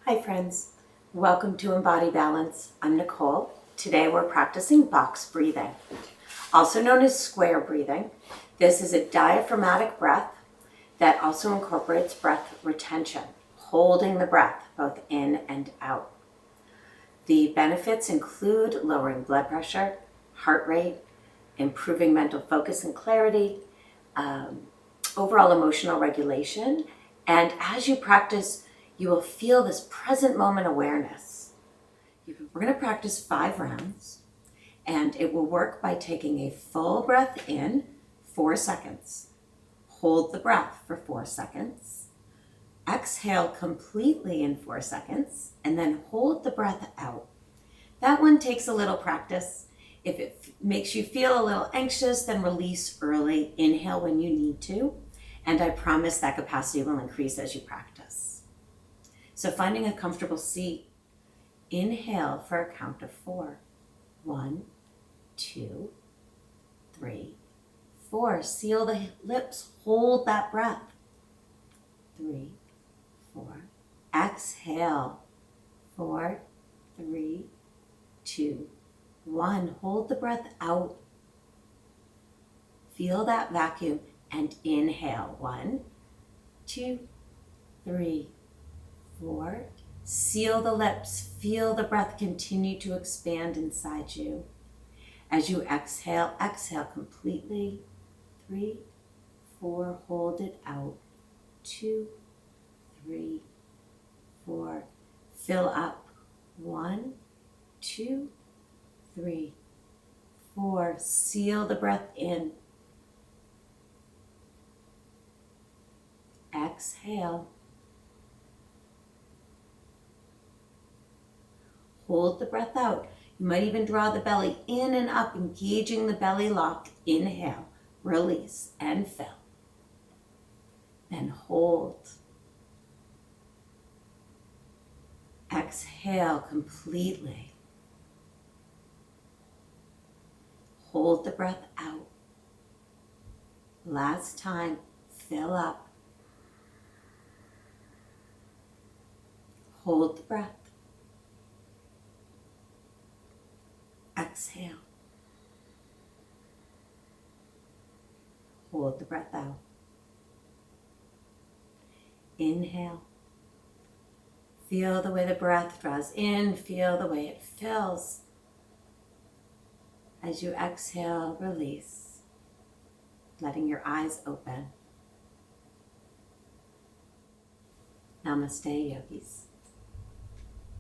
Hi friends, welcome to Embody Balance. I'm Nicole. Today we're practicing box breathing, also known as square breathing. This is a diaphragmatic breath that also incorporates breath retention, holding the breath both in and out. The benefits include lowering blood pressure, heart rate, improving mental focus and clarity, overall emotional regulation, and as you practice, you will feel this present moment awareness. We're going to practice 5 rounds, and it will work by taking a full breath in 4 seconds. Hold the breath for 4 seconds. Exhale completely in 4 seconds, and then hold the breath out. That one takes a little practice. If it makes you feel a little anxious, then release early. Inhale when you need to, and I promise that capacity will increase as you practice. So finding a comfortable seat, inhale for a count of 4. 1, 2, 3, 4. Seal the lips, hold that breath. 3, 4. Exhale. 4, 3, 2, 1. Hold the breath out. Feel that vacuum and inhale. 1, 2, 3, 4. Seal the lips. Feel the breath continue to expand inside you. As you exhale, exhale completely. 3, 4. Hold it out. 2, 3, 4. Fill up. 1, 2, 3, 4. Seal the breath in. Exhale. Hold the breath out. You might even draw the belly in and up, engaging the belly lock. Inhale, release, and fill. Then hold. Exhale completely. Hold the breath out. Last time, fill up. Hold the breath. Exhale. Hold the breath out. Inhale. Feel the way the breath draws in. Feel the way it fills. As you exhale, release, letting your eyes open. Namaste, yogis.